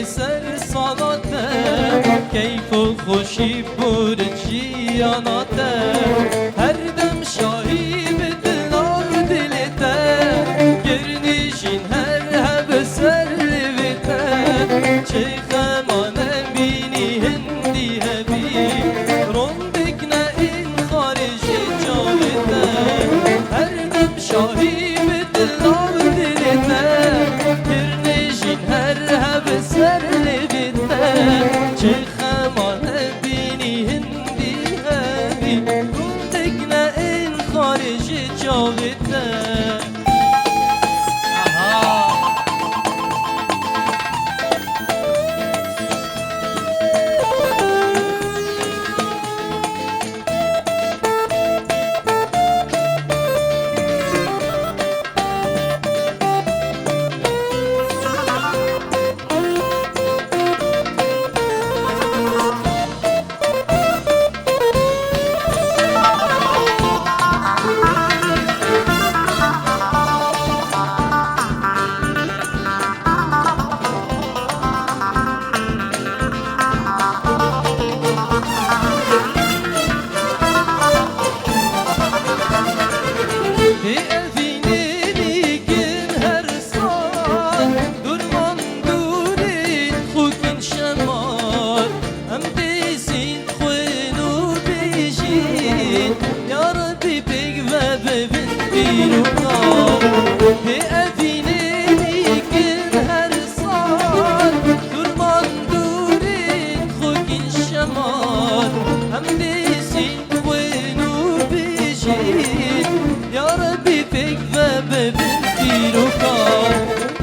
سر صلاته کیف و خوشی پر جیاناته هر دم شاهی به دلار دلته گرنیشین هر هب سر لوته چه خمانه بینی هندی هبی روندک نه این خارجی جاوته هر دم شاهی به دلار دلته گرنیشین هر هب سر لوته چه خمانه بینی هندی هبی روندک نه این خارجی جاوته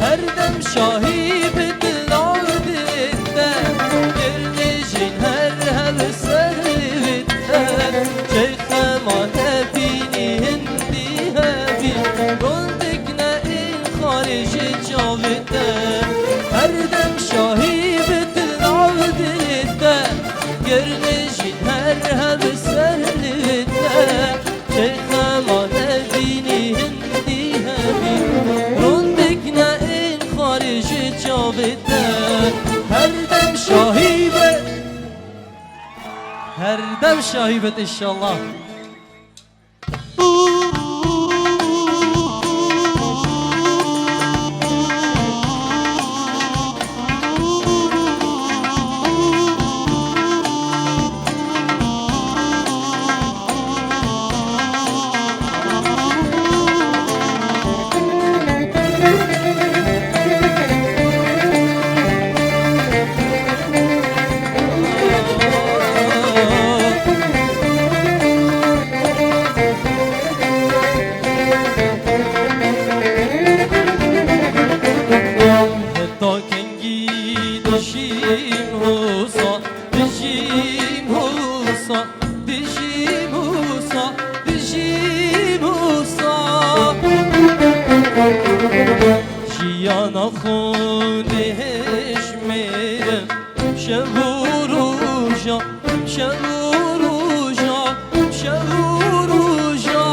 هر دم شاهی به دلار دلته گرنیشین هر هل سر لوته چه خمانه بینی هندی هبی روندک نه این خارجی جاوته هر دم شاهی به دلار دلته گرنیشین هر هل سر لوته چه خمانه بینی هندی هبی روندک نه این خارجی جاوته هر دم شاهیبت هر دم شاهیبت انشالله جیانا خونی هشمیرم شوروژا شوروژا شوروژا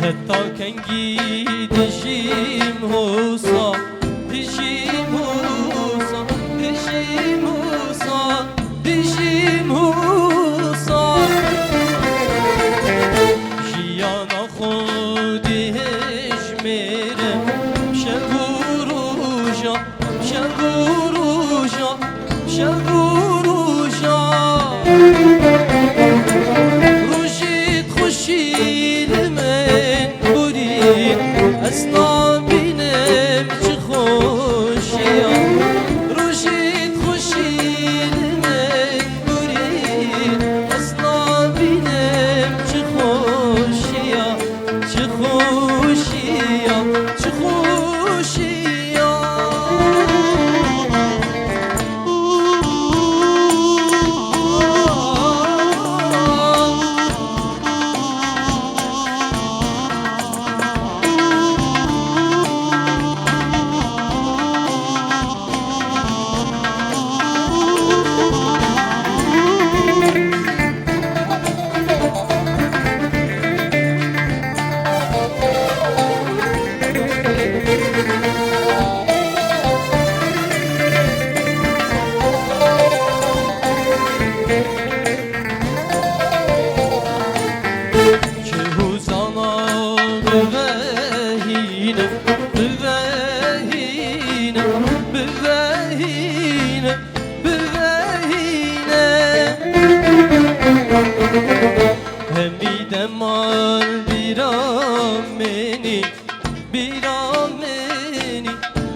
حتی کنگی دشیم حوصا دشیم حوصا دشیم حوصا دشیم حوصا جیانا خونی میرم شوروژا شوروژا شوروژا روشید خوشید من برید اصلا بینم چه خوشیا روشید خوشید من برید اصلا بینم چه خوشیا ببهينه ببهينه ببهينه ببهينه همی دمال بیرامنی بیرامنی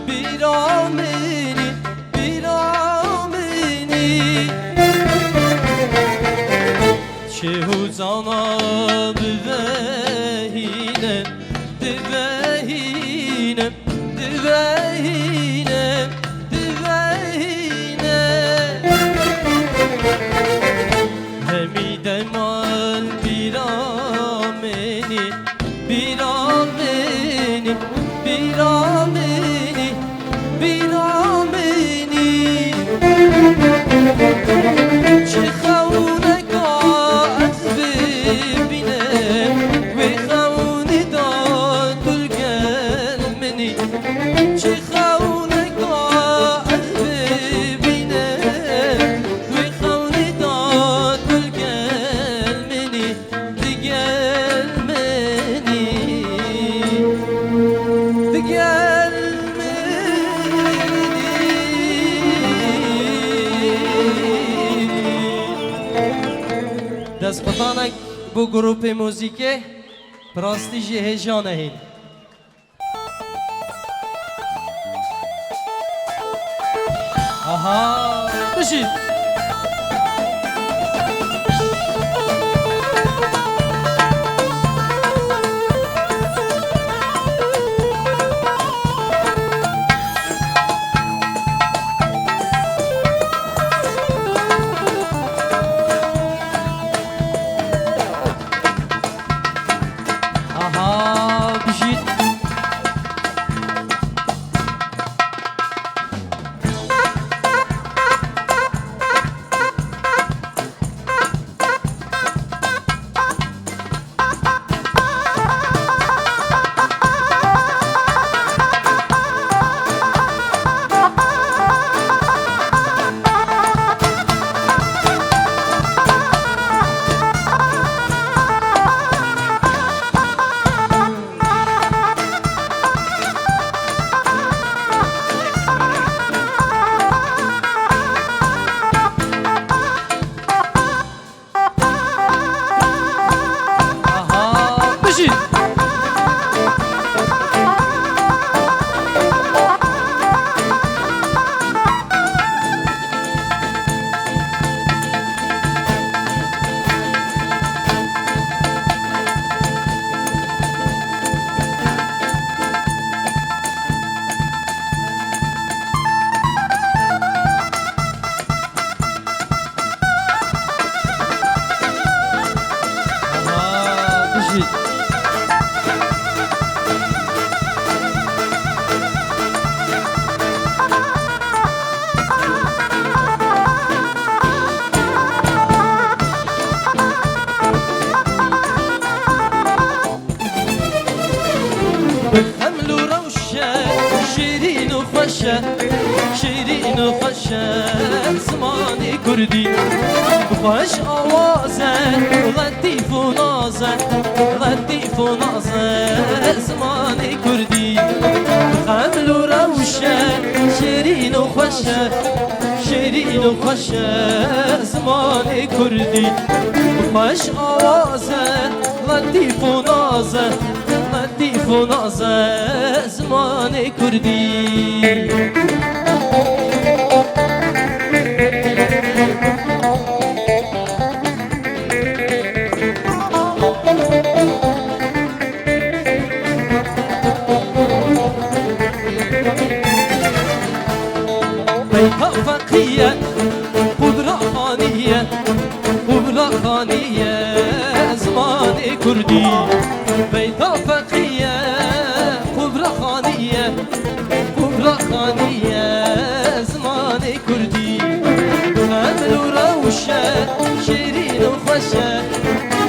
بیرامنی بیرامنی چه زانا ببهینه ببهینه ببهینه ببهینه همی دمال بیرامنی بیرامنی بیرامنی بیرامنی چه خونه گاز ببینه و خونه داد دلگل منی چه خونه گاز ببینه و خونه داد دلگل منی دگل منی دگل دست بطانک بو گروپ موزیکه پراستیجی هجانه هین آها بشید شیرین و خوشه زمانی کردی خوش آوازه لطیف و نازه لطیف و نازه زمانی کردی خمل و روشه شیرین و خوشه شیرین و خوشه زمانی کردی خوش آوازه لطیف و نازه لطیف و نازه زمانی کردی بیتا فقیه قدرا خانیه قبلا خانیه زمانی کردی بیتا فقیه قدرا خانیه قبلا خانیه زمانی کردی خمل و روشه شیرین و خوشه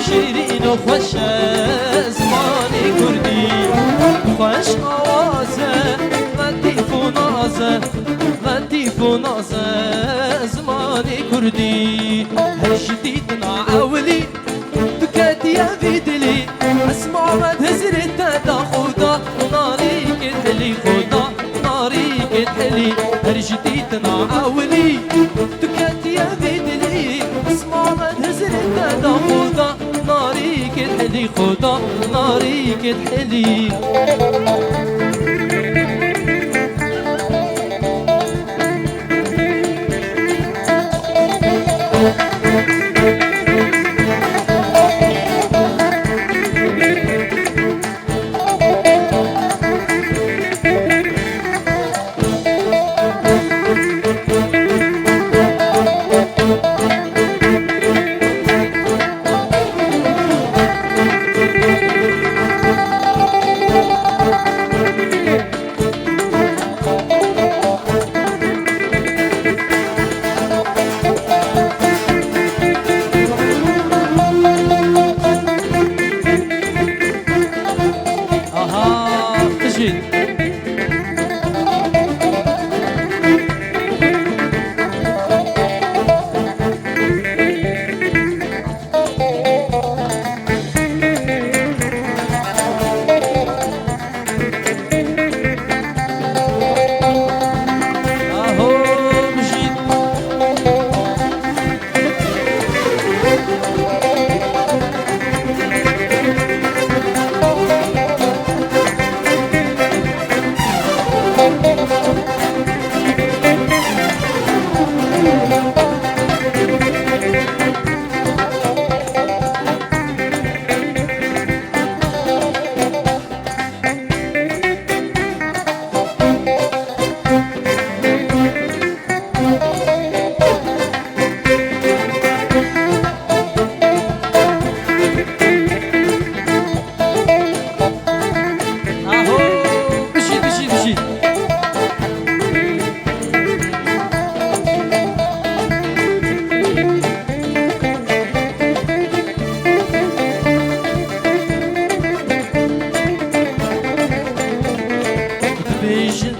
شیرین و خوشه زمانی کردی خوش آوازه لطیف و نازه لطیف و نازه زمانی کردی هر شدید نعاولی بكاتي يا في دلي اسمع اسمامت هزرت دا خدا ناري كتحلي خدا ناري كتحلي هرجتيتنا عاولي تكات يا بدلي اسمامت هزرت دا خدا ناري كتحلي خدا ناري كتحلي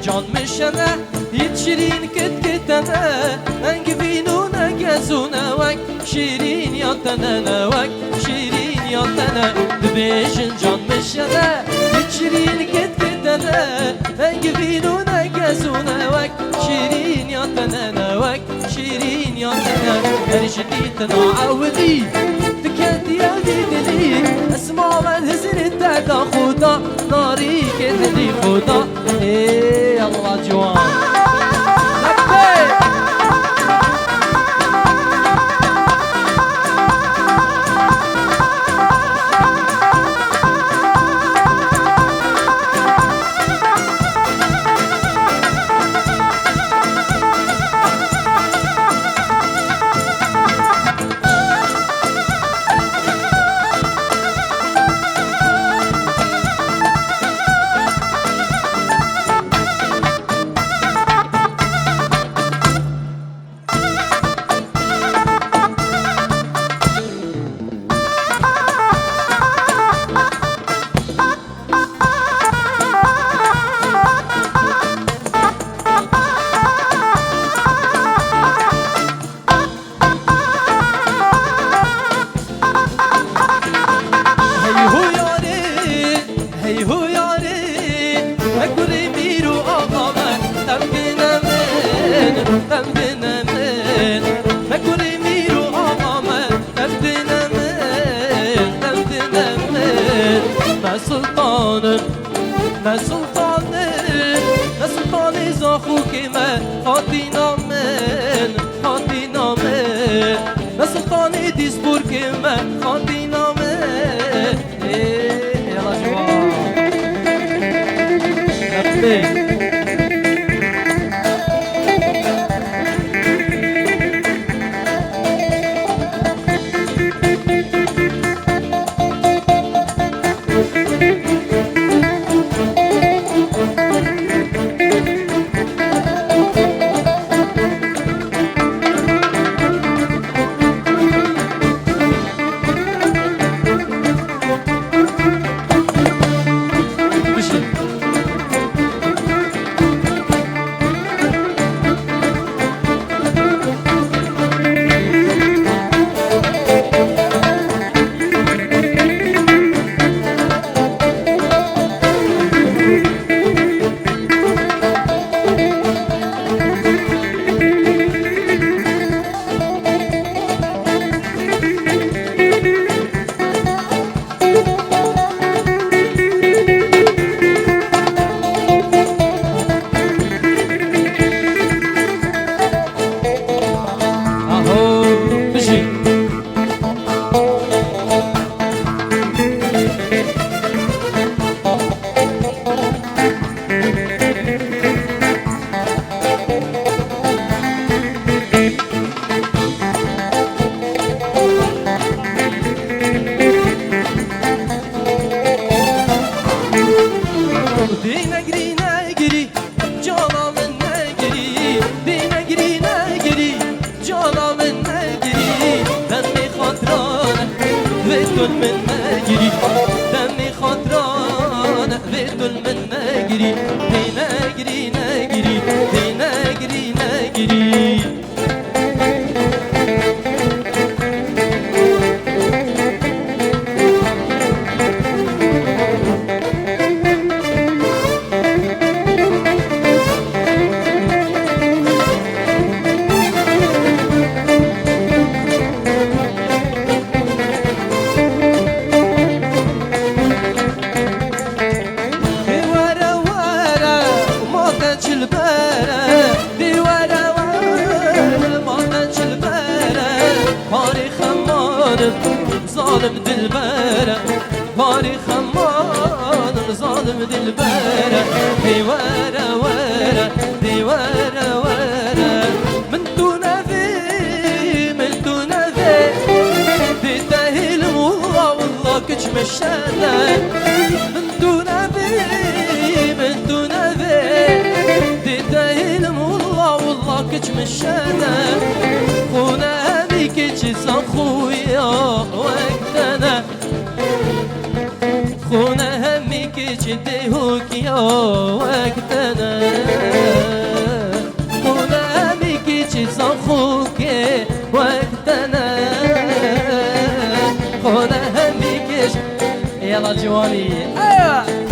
جان مشنه يتشرين كت كتنا انقبينو نقزونا وك شيرين يطنا وك شيرين يطنا دبيشن جان مشنه يتشرين كت كتنا انقبينو نقزونا وك شيرين يطنا وك شيرين يطنا هرشتيتنا عودي تكات يا ديدلي اسمع من هزرت دا خدا ناري كتلي خدا ايه الله جوان سلطان زاخو که من خاطی نامن خاطی نامن سلطان دیسپور که من خاطی نامن یلا جوان ربی ظالم ظالم دلبارة دي ورا ورا دي ورا ورا من دون في من دون في دي تهيل والله كش مشانا من دون في من دون في دي تهيل والله كش مشانا خونا بيكش خويا وقتنا خونا همي كجدهوك يا وقتنا خونا همي كجزاخوك وقتنا خونا همي كج يلا جواني ايوه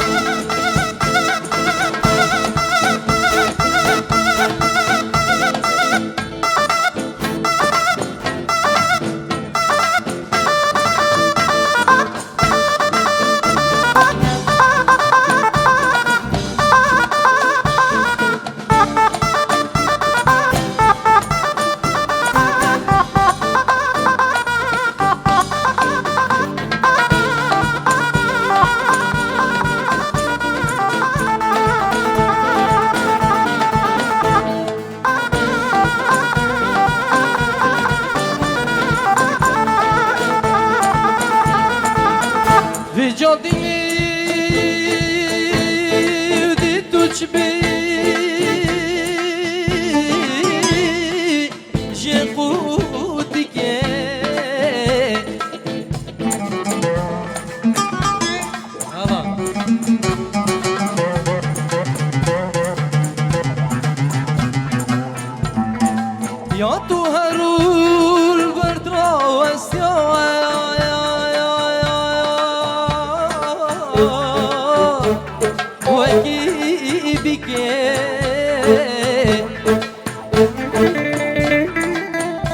جادی دی توچ بی جهودی که یا تو هرول بردرا وسیا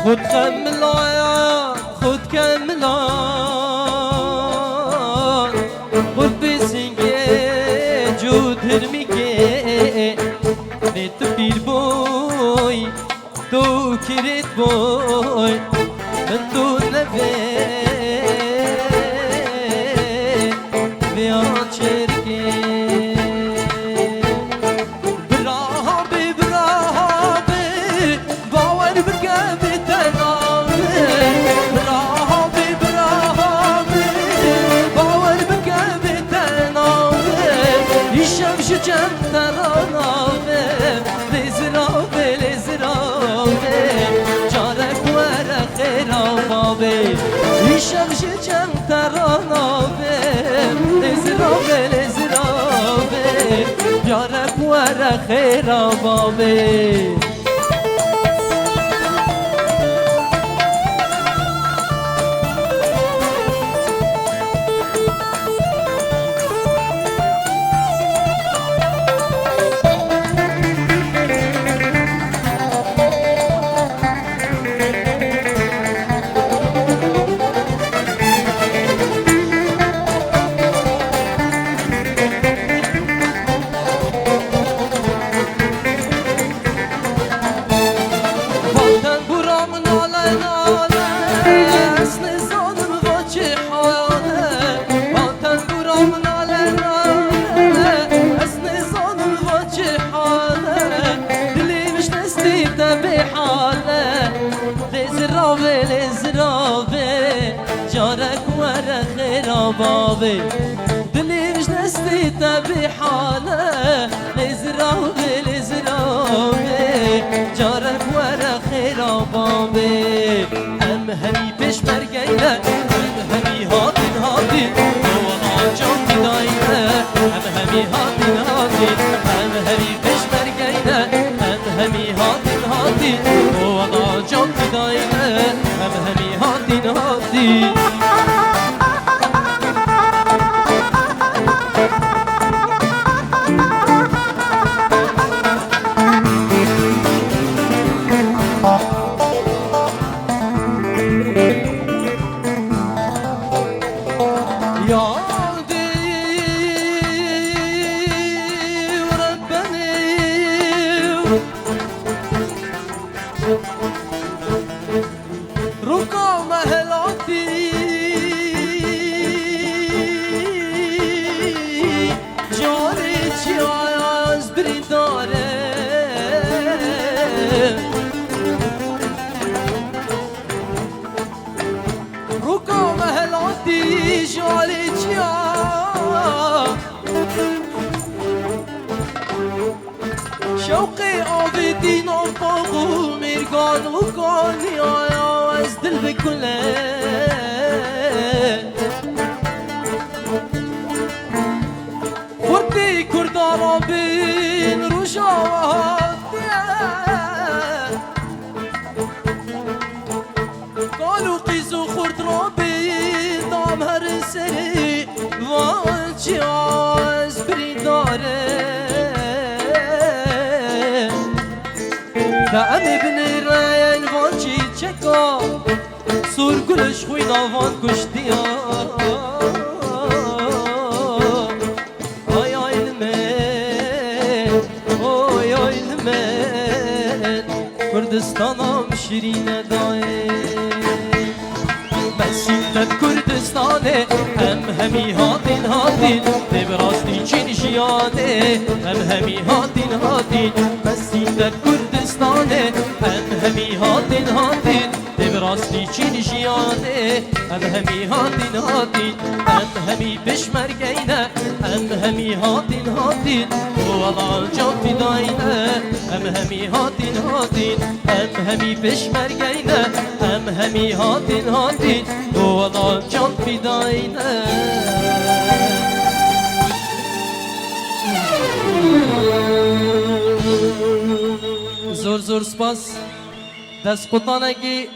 خود كملان خود كملان خود بسنگه جود هرمیگه نیت بیر بوی تو کرد بوی من تو نفه بیان چرکه شمش جم ترانابه لزرابه لزرابه جارك ورا خيرابابه جارك ورا خرابابي دلي مش نستيتا بحاله لزرابي لزرابي جارك ورا خرابابي هم همي بش مرقينا هم همي هاتين هاتين هو عجم بداينا هم همي هاتين هاتين هم همي بش مرقينا هم همي هاتين هاتين هو عجم بداينا هم همي هاتين هاتين بريداره روكا مهلاتي جالي جيا شوقي عابدين عباغو ميرقان وقاني يا ازدل بكله خورتي كردارا بين رجاوات قالوا قيزو خورت رابين دام هرسري وانشي عاز بريداره دعمي بني رين وانشي تشكا سور كلش خوينا وان كشتيا كردستانم شیرین دای مسیلت کردستانه همی هاتین هاتین دبراستی چین جیانه همی هاتین هاتین مسیلت کردستانه همی هاتین هاتین دبراستی چین جیانه همی هاتین هاتین همی بشمرگینه همی هاتین هاتین والله جان فداینه همی هاتین هاتین همی بشمرگینه همی هاتین هاتین والله جان فداینه زور زور سپاس دست قطانگی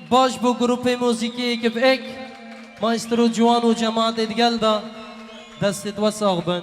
باش بو گروپ موسیقی که به ایک ماسترو جوان و جماعت ادگل دا دستت و ساغبن